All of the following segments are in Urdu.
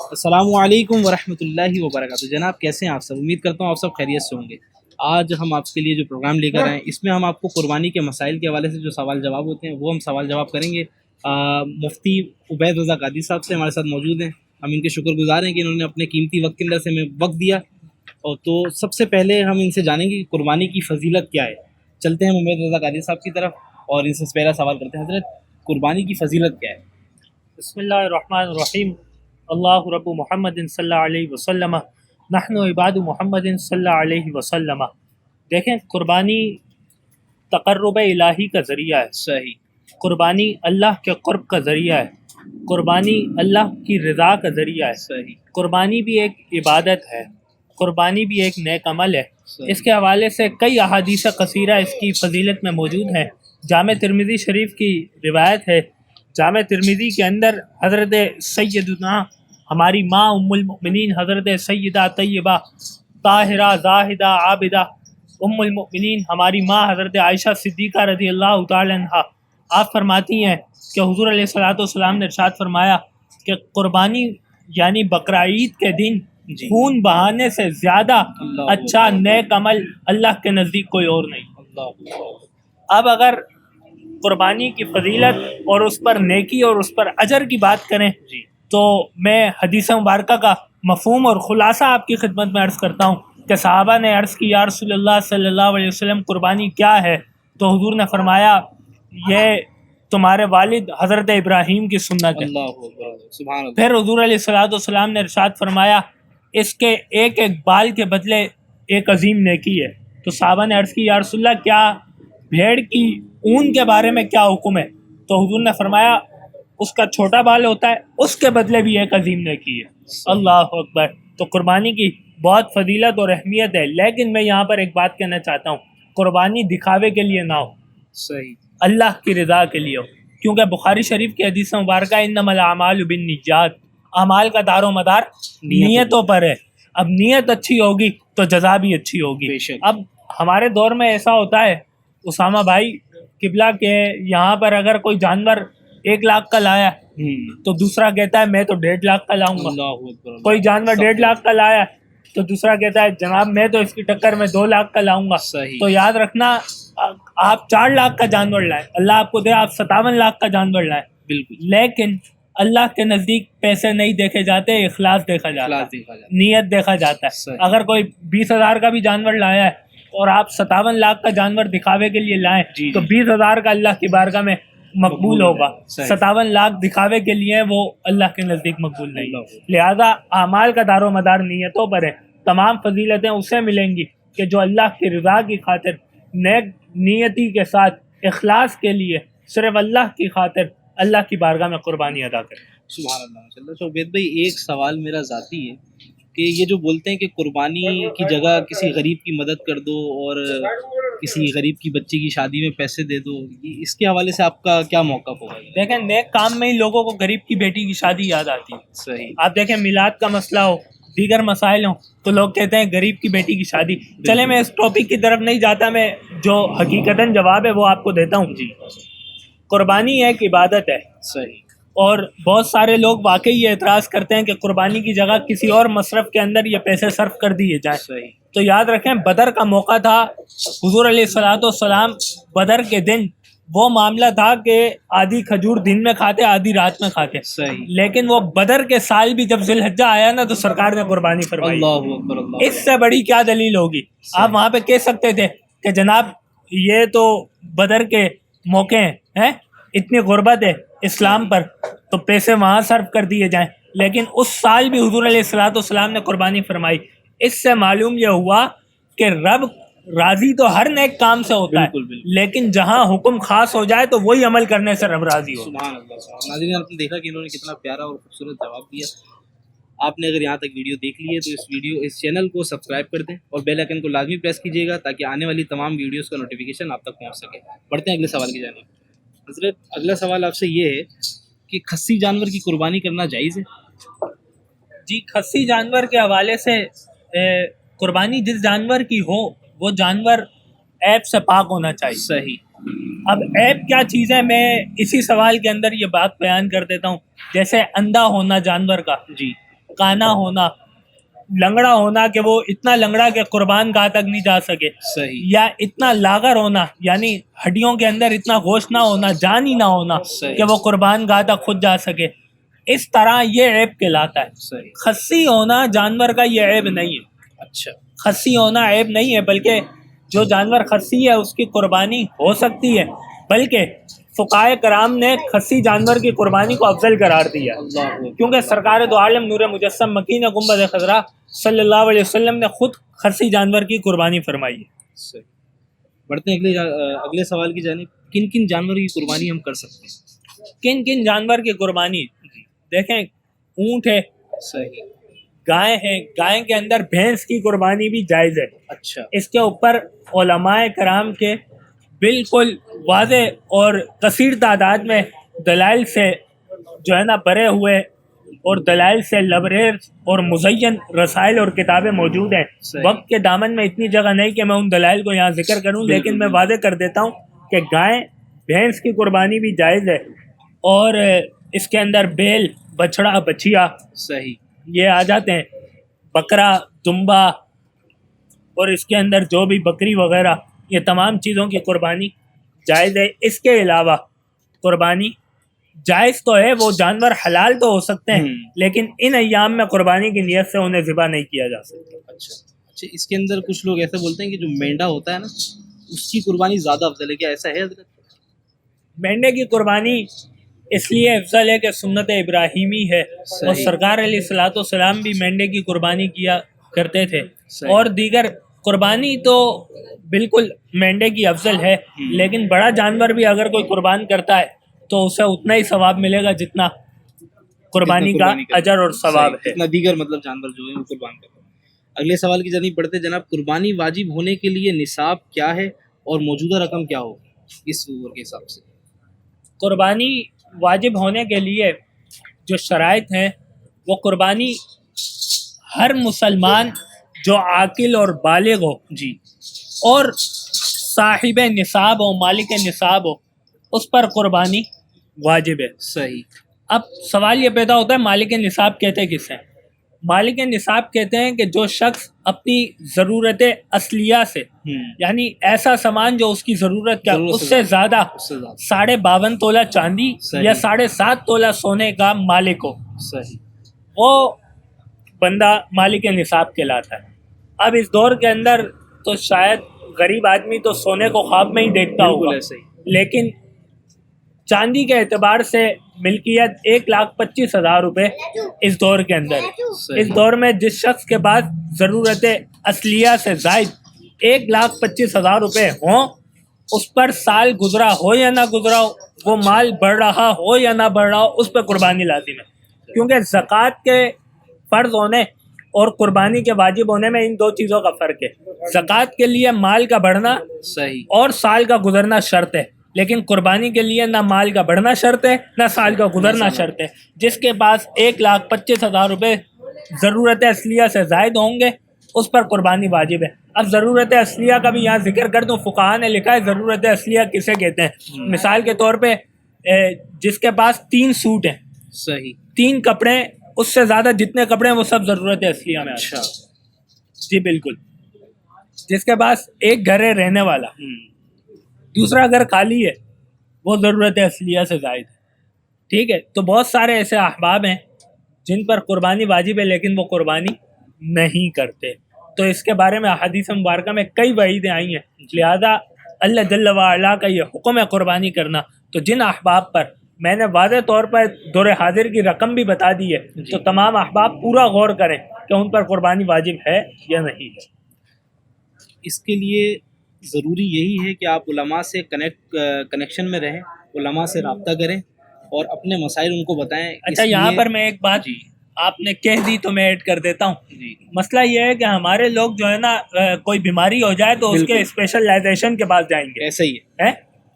السلام علیکم ورحمۃ اللہ وبرکاتہ۔ جناب کیسے ہیں آپ سب؟ امید کرتا ہوں آپ سب خیریت سے ہوں گے۔ آج ہم آپ کے لیے جو پروگرام لے کر آئے ہیں اس میں ہم آپ کو قربانی کے مسائل کے حوالے سے جو سوال جواب ہوتے ہیں وہ ہم سوال جواب کریں گے۔ مفتی عبید رضا قادری صاحب سے ہمارے ساتھ موجود ہیں، ہم ان کے شکر گزار ہیں کہ انہوں نے اپنے قیمتی وقت کے اندر سے ہمیں وقت دیا۔ اور تو سب سے پہلے ہم ان سے جانیں گے کہ قربانی کی فضیلت کیا ہے۔ چلتے ہیں عبید رضا قادری صاحب کی طرف اور ان سے پہلا سوال کرتے ہیں۔ حضرت، قربانی کی فضیلت کیا ہے؟ بسم اللہ الرحمن الرحیم۔ اللہ رب محمد صلی اللہ علیہ وسلم، نحن عباد محمد صلی اللہ علیہ وسلم۔ دیکھیں، قربانی تقرب الہی کا ذریعہ ہے۔ صحیح۔ قربانی اللہ کے قرب کا ذریعہ ہے۔ قربانی اللہ کی رضا کا ذریعہ ہے۔ صحیح۔ قربانی بھی ایک عبادت ہے، قربانی بھی ایک نیک عمل ہے۔ صحیح۔ اس کے حوالے سے کئی احادیث قصیرہ اس کی فضیلت میں موجود ہیں۔ جامع ترمذی شریف کی روایت ہے، جامع ترمذی کے اندر حضرت سیدنا ہماری ماں ام المؤمنین حضرت سیدہ طیبہ طاہرہ زاہدہ عابدہ ام المؤمنین ہماری ماں حضرت عائشہ صدیقہ رضی اللہ تعالی عنہا آپ فرماتی ہیں کہ حضور علیہ الصلوۃ والسلام نے ارشاد فرمایا کہ قربانی یعنی بقرعید کے دن خون بہانے سے زیادہ اچھا نیک عمل اللہ کے نزدیک کوئی اور نہیں۔ اب اگر قربانی کی فضیلت اور اس پر نیکی اور اس پر اجر کی بات کریں تو میں حدیث مبارکہ کا مفہوم اور خلاصہ آپ کی خدمت میں عرض کرتا ہوں کہ صحابہ نے عرض کی، یا رسول اللہ صلی اللہ علیہ وسلم قربانی کیا ہے؟ تو حضور نے فرمایا، یہ تمہارے والد حضرت ابراہیم کی سنت ہے۔ سبحان اللہ۔ پھر حضور علیہ الصلوۃ والسلام نے ارشاد فرمایا، اس کے ایک ایک بال کے بدلے ایک عظیم نیکی ہے۔ تو صحابہ نے عرض کی، یا رسول اللہ کیا بھیڑ کی اون کے بارے میں کیا حکم ہے؟ تو حضور نے فرمایا، اس کا چھوٹا بال ہوتا ہے، اس کے بدلے بھی ایک عظیم نیکی ہے۔ اللہ اکبر۔ تو قربانی کی بہت فضیلت اور اہمیت ہے، لیکن میں یہاں پر ایک بات کہنا چاہتا ہوں، قربانی دکھاوے کے لیے نہ ہو، صحیح، اللہ کی رضا کے لیے ہو۔ کیونکہ بخاری شریف کی حدیث مبارکہ انما الاعمال بالنیات، اعمال کا دار و مدار نیتوں پر ہے۔ اب نیت اچھی ہوگی تو جزا بھی اچھی ہوگی۔ بے شک۔ اب ہمارے دور میں ایسا ہوتا ہے اسامہ بھائی قبلہ کے یہاں پر اگر کوئی جانور 1 لاکھ کا لایا تو دوسرا کہتا ہے میں تو 1.5 لاکھ کا لاؤں گا۔ کوئی جانور 1.5 لاکھ کا لایا تو دوسرا کہتا ہے جناب میں تو اس کی ٹکر میں 2 لاکھ کا لاؤں گا۔ تو یاد رکھنا، آپ 4 لاکھ کا جانور لائیں، اللہ آپ کو دے آپ 57 لاکھ کا جانور لائیں، بالکل، لیکن اللہ کے نزدیک پیسے نہیں دیکھے جاتے، اخلاص دیکھا جاتا ہے، نیت دیکھا جاتا ہے۔ اگر کوئی 20,000 کا بھی جانور لایا ہے اور آپ 57 لاکھ کا جانور دکھاوے کے لیے لائیں تو 20,000 کا اللہ کی بارگاہ میں مقبول ہوگا، 57 لاکھ دکھاوے کے لیے وہ اللہ کے نزدیک مقبول نہیں۔ لہذا اعمال کا دار و مدار نیتوں پر ہے۔ تمام فضیلتیں اسے ملیں گی کہ جو اللہ کی رضا کی خاطر نیک نیتی کے ساتھ اخلاص کے لیے صرف اللہ کی خاطر اللہ کی بارگاہ میں قربانی ادا کرے۔ سبحان اللہ، ماشاء اللہ۔ تو عبید بھائی، ایک سوال میرا ذاتی ہے کہ یہ جو بولتے ہیں کہ قربانی کی جگہ کسی غریب کی مدد کر دو اور کسی غریب کی بچی کی شادی میں پیسے دے دو، اس کے حوالے سے آپ کا کیا موقف ہوگا؟ دیکھیں، نیک کام میں ہی لوگوں کو غریب کی بیٹی کی شادی یاد آتی ہے۔ صحیح۔ آپ دیکھیں، میلاد کا مسئلہ ہو، دیگر مسائل ہوں تو لوگ کہتے ہیں غریب کی بیٹی کی شادی۔ چلے میں اس ٹاپک کی طرف نہیں جاتا، میں جو حقیقتاً جواب ہے وہ آپ کو دیتا ہوں۔ قربانی ایک عبادت ہے، صحیح، اور بہت سارے لوگ واقعی یہ اعتراض کرتے ہیں کہ قربانی کی جگہ کسی اور مصرف کے اندر یہ پیسے صرف کر دیے جائیں۔ صحیح۔ تو یاد رکھیں، بدر کا موقع تھا، حضور علیہ الصلوۃ والسلام بدر کے دن وہ معاملہ تھا کہ آدھی کھجور دن میں کھاتے آدھی رات میں کھاتے۔ صحیح۔ لیکن وہ بدر کے سال بھی جب ذی الحجہ آیا نا تو سرکار نے قربانی فرمائی۔ اللہ اکبر، اللہ۔ اس سے بڑی کیا دلیل ہوگی؟ آپ وہاں پہ کہہ سکتے تھے کہ جناب یہ تو بدر کے موقع ہیں، اتنی غربت ہے اسلام پر تو پیسے وہاں صرف کر دیے جائیں، لیکن اس سال بھی حضور علیہ الصلوۃ والسلام نے قربانی فرمائی۔ اس سے معلوم یہ ہوا کہ رب راضی تو ہر نیک کام سے ہوتا ہے، لیکن جہاں حکم خاص ہو جائے تو وہی عمل کرنے سے رب راضی ہوتا ہے۔ سبحان اللہ۔ ناظرین، آپ نے دیکھا کہ انہوں نے کتنا پیارا اور خوبصورت جواب دیا۔ آپ نے اگر یہاں تک ویڈیو دیکھ لی ہے تو اس چینل کو سبسکرائب کر دیں اور بیل آئیکن کو لازمی پریس کیجیے گا تاکہ آنے والی تمام ویڈیوز کا نوٹیفیکیشن آپ تک پہنچ سکے۔ بڑھتے ہیں اگلے سوال کی جانب۔ حضرت، اگلا سوال آپ سے یہ ہے کہ خصی جانور کی قربانی کرنا جائز ہے؟ جی، خصی جانور کے حوالے سے قربانی جس جانور کی ہو وہ جانور عیب سے پاک ہونا چاہیے۔ صحیح۔ اب عیب کیا چیز ہے، میں اسی سوال کے اندر یہ بات بیان کر دیتا ہوں۔ جیسے اندھا ہونا جانور کا، جی، کانا ہونا, لنگڑا ہونا کہ وہ اتنا لنگڑا کہ قربان گاہ تک نہیں جا سکے, صحیح, یا اتنا لاغر ہونا یعنی ہڈیوں کے اندر اتنا گوشت نہ ہونا, جان ہی نہ ہونا کہ وہ قربان گاہ تک خود جا سکے, اس طرح یہ عیب کہلاتا ہے. صحیح, خصی ہونا جانور کا یہ عیب نہیں ہے. اچھا, خصی ہونا عیب نہیں ہے, بلکہ جو جانور خصی ہے اس کی قربانی ہو سکتی ہے, بلکہ فقہائے کرام نے خصی جانور کی قربانی کو افضل قرار دیا, کیونکہ سرکار دو عالم نور مجسم مکین گنبد خضرا صلی اللہ علیہ وسلم نے خود خصی جانور کی قربانی فرمائی ہے. صحیح. بڑھتے ہیں اگلے سوال کی جانب. کن کن جانور کی قربانی ہم کر سکتے ہیں؟ کن کن جانور کی قربانی؟ دیکھیں, اونٹ ہے, صحیح, گائے ہیں, گائے کے اندر بھینس کی قربانی بھی جائز ہے. اچھا, اس کے اوپر علماء کرام کے بالکل واضح اور کثیر تعداد میں دلائل سے جو ہے نا بھرے ہوئے اور دلائل سے لبریز اور مزین رسائل اور کتابیں موجود ہیں. وقت کے دامن میں اتنی جگہ نہیں کہ میں ان دلائل کو یہاں ذکر کروں, لیکن میں واضح کر دیتا ہوں کہ گائے بھینس کی قربانی بھی جائز ہے, اور اس کے اندر بیل, بچڑا, بچیا, صحیح, یہ آ جاتے ہیں, بکرا, دمبا, اور اس کے اندر جو بھی بکری وغیرہ, یہ تمام چیزوں کی قربانی جائز ہے. اس کے علاوہ قربانی جائز تو ہے, وہ جانور حلال تو ہو سکتے ہیں, لیکن ان ایام میں قربانی کی نیت سے انہیں ذبح نہیں کیا جا سکتا. اچھا, اس کے اندر کچھ لوگ ایسے بولتے ہیں کہ جو مینڈا ہوتا ہے نا, اس کی قربانی زیادہ افضل ہے, کیا ایسا ہے حضرت؟ مینڈے کی قربانی اس لیے افضل ہے کہ سنت ابراہیمی ہے, اور سرکار علیہ الصلوۃ والسلام بھی مینڈے کی قربانی کیا کرتے تھے, اور دیگر قربانی تو بالکل مینڈے کی افضل ہے, لیکن بڑا جانور بھی اگر کوئی قربان کرتا ہے تو اسے اتنا ہی ثواب ملے گا جتنا قربانی کا اجر اور ثواب ہے, جتنا دیگر مطلب جانور جو ہے وہ قربان کرتے ہیں. اگلے سوال کی جانب بڑھتے جناب. قربانی واجب ہونے کے لیے نصاب کیا ہے اور موجودہ رقم کیا ہوگی اس عمر کے حساب سے؟ قربانی واجب ہونے کے لیے جو شرائط ہیں, وہ قربانی ہر مسلمان جو عاقل اور بالغ ہو, جی, اور صاحب نصاب ہو, مالک نصاب ہو, اس پر قربانی واجب ہے. صحیح. اب سوال یہ پیدا ہوتا ہے مالک نصاب کہتے کس ہیں؟ مالک نصاب کہتے ہیں کہ جو شخص اپنی ضرورت اصلیہ سے, یعنی ایسا سامان جو اس کی ضرورت کا اس سے زیادہ 52.5 تولہ چاندی یا 7.5 تولہ سونے کا مالک ہو, صحیح, وہ بندہ مالک نصاب کہلاتا ہے. اب اس دور کے اندر تو شاید غریب آدمی تو سونے کو خواب میں ہی دیکھتا ہوگا, لیکن چاندی کے اعتبار سے ملکیت 1,25,000 روپے اس دور کے اندر ہے. اس دور میں جس شخص کے پاس ضرورت اصلیہ سے زائد 1,25,000 روپے ہوں, اس پر سال گزرا ہو یا نہ گزرا ہو, وہ مال بڑھ رہا ہو یا نہ بڑھ رہا ہو, اس پہ قربانی لازم ہے. کیونکہ زکوٰۃ کے فرض ہونے اور قربانی کے واجب ہونے میں ان دو چیزوں کا فرق ہے. زکوٰۃ کے لیے مال کا بڑھنا صحیح اور سال کا گزرنا شرط ہے, لیکن قربانی کے لیے نہ مال کا بڑھنا شرط ہے نہ سال کا گزرنا شرط ہے. جس کے پاس 1,25,000 روپے ضرورت اصلیہ سے زائد ہوں گے اس پر قربانی واجب ہے. اب ضرورت اصلیہ کا بھی یہاں ذکر کر دوں, فقہا نے لکھا ہے ضرورت اصلیہ کسے کہتے ہیں. مثال کے طور پہ جس کے پاس 3 سوٹ ہیں, صحیح, 3 کپڑے, اس سے زیادہ جتنے کپڑے ہیں وہ سب ضرورت اصلیہ میں. اچھا, جی بالکل. جس کے پاس ایک گھر ہے رہنے والا, دوسرا گھر خالی ہے, وہ ضرورت اصلیہ سے زائد ہے. ٹھیک ہے, تو بہت سارے ایسے احباب ہیں جن پر قربانی واجب ہے لیکن وہ قربانی نہیں کرتے. تو اس کے بارے میں احادیث مبارکہ میں کئی وعیدیں آئی ہیں, لہذا اللہ جل وعلا کا یہ حکم ہے قربانی کرنا. تو جن احباب پر میں نے واضح طور پر دور حاضر کی رقم بھی بتا دی ہے, تو تمام احباب پورا غور کریں کہ ان پر قربانی واجب ہے یا نہیں ہے. اس کے لیے ضروری یہی ہے کہ آپ علماء سے کنیکشن میں رہیں, علماء سے رابطہ کریں اور اپنے مسائل ان کو بتائیں. اچھا, یہاں پر میں ایک بات آپ نے کہہ دی تو میں ایڈ کر دیتا ہوں. مسئلہ یہ ہے کہ ہمارے لوگ جو ہے نا کوئی بیماری ہو جائے تو اس کے اسپیشلائزیشن کے پاس جائیں گے. ایسا ہی ہے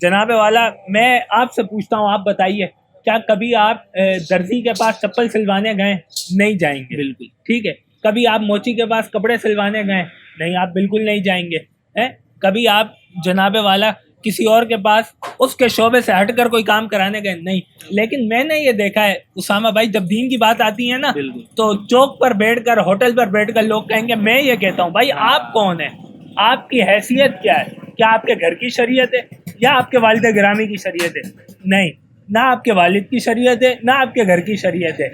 جناب والا. میں آپ سے پوچھتا ہوں, آپ بتائیے کیا کبھی آپ درزی کے پاس چپل سلوانے گئے؟ نہیں جائیں گے. بالکل. ٹھیک ہے. کبھی آپ موچی کے پاس کپڑے سلوانے گئے؟ نہیں, آپ بالکل نہیں جائیں گے. کبھی آپ جناب والا کسی اور کے پاس اس کے شعبے سے ہٹ کر کوئی کام کرانے گئے نہیں. لیکن میں نے یہ دیکھا ہے اسامہ بھائی، جب دین کی بات آتی ہے نا تو چوک پر بیٹھ کر، ہوٹل پر بیٹھ کر لوگ کہیں گے، میں یہ کہتا ہوں بھائی آپ کون ہیں، آپ کی حیثیت کیا ہے؟ کیا آپ کے گھر کی شریعت ہے یا آپ کے والد گرامی کی شریعت ہے؟ نہیں، نہ آپ کے والد کی شریعت ہے نہ آپ کے گھر کی شریعت ہے.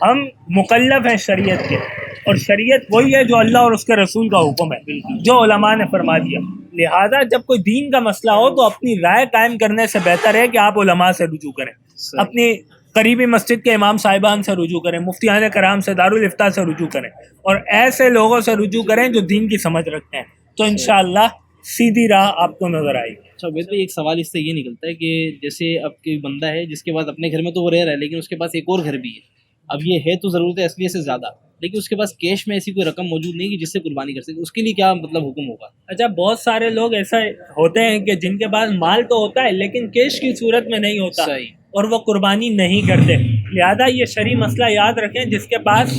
ہم مکلف ہیں شریعت کے، اور شریعت وہی ہے جو اللہ اور اس کے رسول کا حکم ہے، جو علماء نے فرما دیا. لہذا جب کوئی دین کا مسئلہ ہو تو اپنی رائے قائم کرنے سے بہتر ہے کہ آپ علماء سے رجوع کریں، اپنی قریبی مسجد کے امام صاحبان سے رجوع کریں، مفتیان کرام سے، دارالافتاء سے رجوع کریں، اور ایسے لوگوں سے رجوع کریں جو دین کی سمجھ رکھتے ہیں، تو انشاءاللہ سیدھی راہ آپ کو نظر آئے گی. اچھا عبید بھائی، ایک سوال اس سے یہ نکلتا ہے کہ جیسے اب کوئی بندہ ہے جس کے پاس اپنے گھر میں تو وہ رہ رہا ہے، لیکن اس کے پاس ایک اور گھر بھی ہے. اب یہ ہے تو ضرورت اصلیت سے زیادہ، لیکن اس کے پاس کیش میں ایسی کوئی رقم موجود نہیں کہ جس سے قربانی کر سکے، اس کے لیے کیا مطلب حکم ہوگا؟ اچھا، بہت سارے لوگ ایسا ہوتے ہیں کہ جن کے پاس مال تو ہوتا ہے لیکن کیش کی صورت میں نہیں ہوتا، صحیح. اور وہ قربانی نہیں کرتے. لہذا یہ شرعی مسئلہ یاد رکھیں، جس کے پاس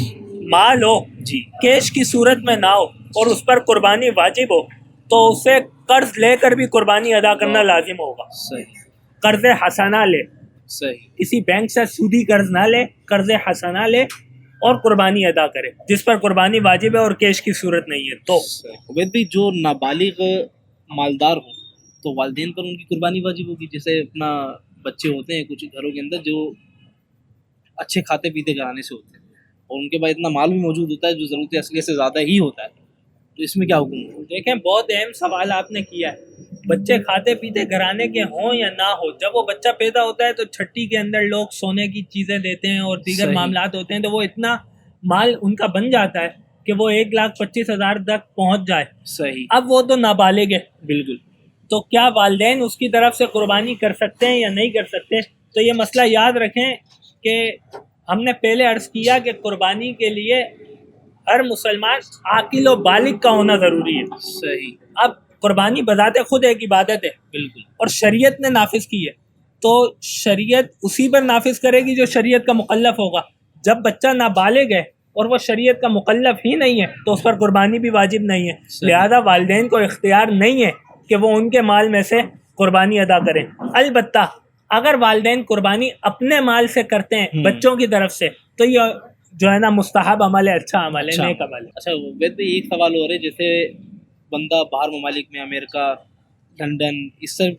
مال ہو، جی، کیش کی صورت میں نہ ہو، اور اس پر قربانی واجب ہو، تو اسے قرض لے کر بھی قربانی ادا کرنا لازم ہوگا. صحیح قرض حسنہ لے، صحیح. کسی بینک سے سودی قرض نہ لے، قرض حسنہ لے اور قربانی ادا کرے جس پر قربانی واجب ہے اور کیش کی صورت نہیں ہے. تو عبید بھائی، جو نابالغ مالدار ہوں تو والدین پر ان کی قربانی واجب ہوگی. جیسے اپنا بچے ہوتے ہیں کچھ گھروں کے اندر جو اچھے کھاتے پیتے گھرانے سے ہوتے ہیں، اور ان کے پاس اتنا مال بھی موجود ہوتا ہے جو ضرورت اصلیت سے زیادہ ہی ہوتا ہے، تو اس میں کیا حکم ہے؟ دیکھیں، بہت اہم سوال آپ نے کیا ہے. بچے کھاتے پیتے گھرانے کے ہوں یا نہ ہو، جب وہ بچہ پیدا ہوتا ہے تو چھٹی کے اندر لوگ سونے کی چیزیں دیتے ہیں اور دیگر معاملات ہوتے ہیں، تو وہ اتنا مال ان کا بن جاتا ہے کہ وہ 1,25,000 تک پہنچ جائے. صحیح. اب وہ تو نابالغ ہے، بالکل. تو کیا والدین اس کی طرف سے قربانی کر سکتے ہیں یا نہیں کر سکتے؟ تو یہ مسئلہ یاد رکھیں کہ ہم نے پہلے عرض کیا کہ قربانی کے لیے ہر مسلمان عاقل و بالغ کا ہونا ضروری ہے. صحیح. اب قربانی بذات خود ایک عبادت ہے، بالکل، اور شریعت نے نافذ کی ہے، تو شریعت اسی پر نافذ کرے گی جو شریعت کا مکلف ہوگا. جب بچہ نابالغ ہے اور وہ شریعت کا مکلف ہی نہیں ہے تو اس پر قربانی بھی واجب نہیں ہے. لہذا والدین کو اختیار نہیں ہے کہ وہ ان کے مال میں سے قربانی ادا کریں. البتہ اگر والدین قربانی اپنے مال سے کرتے ہیں بچوں کی طرف سے، تو یہ جو ہے نا مستحب عمل ہے، اچھا عمل ہے، نیک عمل ہے. اچھا عبید بھائی، ایک سوال اور ہے. جیسے بندہ باہر ممالک میں، امریکہ، لنڈن، اس طرح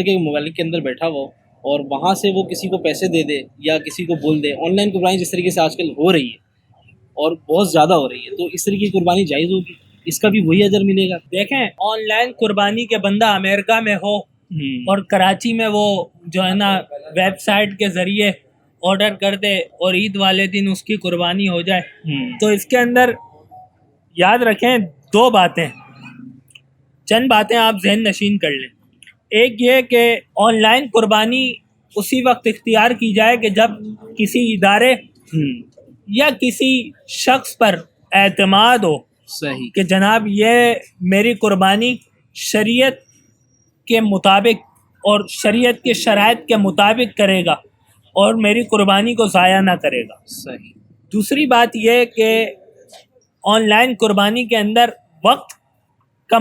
کے ممالک کے اندر بیٹھا ہوا اور وہاں سے وہ کسی کو پیسے دے دے یا کسی کو بول دے، آن لائن قربانی جس طریقے سے آج کل ہو رہی ہے اور بہت زیادہ ہو رہی ہے، تو اس طریقے کی قربانی جائز ہوگی؟ اس کا بھی وہی اجر ملے گا؟ دیکھیں، آن لائن قربانی کے بندہ امریکہ میں ہو اور کراچی میں وہ جو ہے نا ویب سائٹ کے ذریعے آرڈر کر دے اور عید والے دن اس کی قربانی ہو جائے، تو اس کے اندر یاد رکھیں دو باتیں، چند باتیں آپ ذہن نشین کر لیں. ایک یہ کہ آن لائن قربانی اسی وقت اختیار کی جائے کہ جب کسی ادارے یا کسی شخص پر اعتماد ہو صحیح کہ جناب یہ میری قربانی شریعت کے مطابق اور شریعت کے شرائط کے مطابق کرے گا اور میری قربانی کو ضائع نہ کرے گا. صحیح. دوسری بات یہ کہ آن لائن قربانی کے اندر وقت کا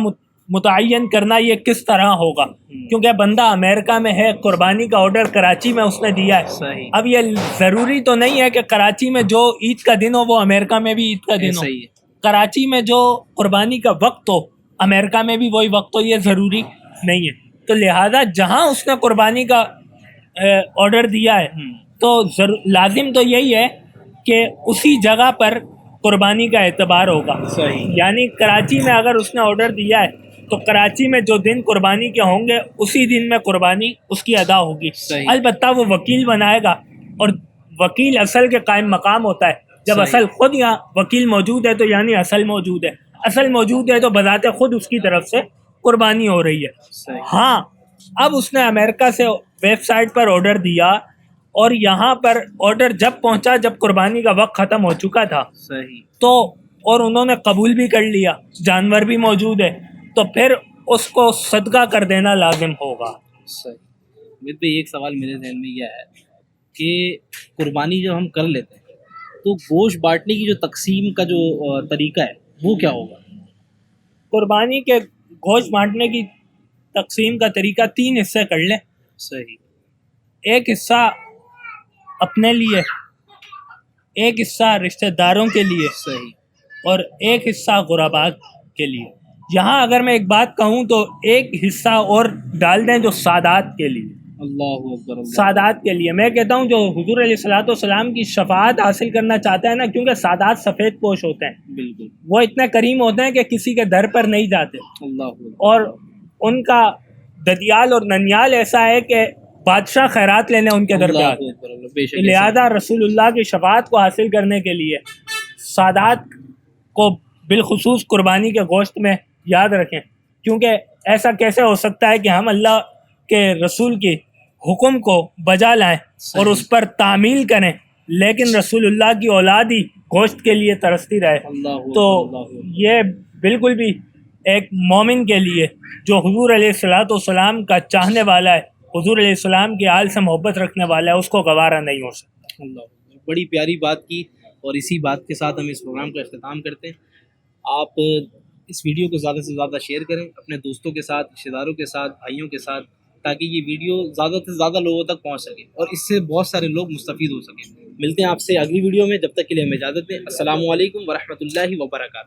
متعین کرنا یہ کس طرح ہوگا، کیونکہ بندہ امریکہ میں ہے، قربانی کا آرڈر کراچی میں اس نے دیا ہے. صحیح. اب یہ ضروری تو نہیں ہے کہ کراچی میں جو عید کا دن ہو وہ امریکہ میں بھی عید کا دن ہو. کراچی میں جو قربانی کا وقت ہو امریکہ میں بھی وہی وقت ہو، یہ ضروری نہیں ہے. تو لہٰذا جہاں اس نے قربانی کا آرڈر دیا ہے تو لازم تو یہی ہے کہ اسی جگہ پر قربانی کا اعتبار ہوگا. صحیح. یعنی کراچی میں اگر اس نے آرڈر دیا ہے تو کراچی میں جو دن قربانی کے ہوں گے اسی دن میں قربانی اس کی ادا ہوگی. صحیح. البتہ وہ وکیل بنائے گا، اور وکیل اصل کے قائم مقام ہوتا ہے. جب صحیح. اصل خود یہاں وکیل موجود ہے تو یعنی اصل موجود ہے، اصل موجود ہے تو بذات خود اس کی طرف سے قربانی ہو رہی ہے. صحیح. ہاں، اب اس نے امریکہ سے ویب سائٹ پر آرڈر دیا اور یہاں پر آرڈر جب پہنچا جب قربانی کا وقت ختم ہو چکا تھا. صحیح. تو اور انہوں نے قبول بھی کر لیا، جانور بھی موجود ہے، تو پھر اس کو صدقہ کر دینا لازم ہوگا. صحیح. میرے پہ ایک سوال میرے ذہن میں یہ ہے کہ قربانی جب ہم کر لیتے ہیں تو گوشت بانٹنے کی جو تقسیم کا جو طریقہ ہے وہ کیا ہوگا؟ قربانی کے گوشت بانٹنے کی تقسیم کا طریقہ 3 حصے کر لیں. صحیح. ایک حصہ اپنے لیے، ایک حصہ رشتہ داروں کے لیے، صحیح. اور ایک حصہ غرباء کے لیے. یہاں اگر میں ایک بات کہوں تو ایک حصہ اور ڈال دیں جو سادات کے لیے. اللہ اکبر. اللہ. سادات کے لیے میں کہتا ہوں جو حضور علیہ الصلوۃ والسلام کی شفاعت حاصل کرنا چاہتا ہے نا، کیونکہ سادات سفید پوش ہوتے ہیں، بالکل. وہ اتنے کریم ہوتے ہیں کہ کسی کے در پر نہیں جاتے، اللہ اکبر. اور ان کا ددیال اور ننیال ایسا ہے کہ بادشاہ خیرات لینے ان کے در پہ اللہ آتے ہیں. اکبر. اللہ. بے شک. لہذا رسول اللہ کی شفاعت کو حاصل کرنے کے لیے سادات کو بالخصوص قربانی کے گوشت میں یاد رکھیں، کیونکہ ایسا کیسے ہو سکتا ہے کہ ہم اللہ کے رسول کی حکم کو بجا لائیں اور اس پر تعمیل کریں، لیکن رسول اللہ کی اولاد ہی گوشت کے لیے ترستی رہے. تو یہ بالکل بھی ایک مومن کے لیے جو حضور علیہ الصلوۃ والسلام کا چاہنے والا ہے، حضور علیہ السلام کے آل سے محبت رکھنے والا ہے، اس کو گوارا نہیں ہو سکتا. اللہ. بڑی پیاری بات کی، اور اسی بات کے ساتھ ہم اس پروگرام کا اختتام کرتے ہیں. آپ اس ویڈیو کو زیادہ سے زیادہ شیئر کریں اپنے دوستوں کے ساتھ، رشتہ داروں کے ساتھ، بھائیوں کے ساتھ، تاکہ یہ ویڈیو زیادہ سے زیادہ لوگوں تک پہنچ سکے اور اس سے بہت سارے لوگ مستفید ہو سکیں. ملتے ہیں آپ سے اگلی ویڈیو میں، جب تک کے لیے ہمیں اجازت دیں. السلام علیکم ورحمۃ اللہ وبرکاتہ.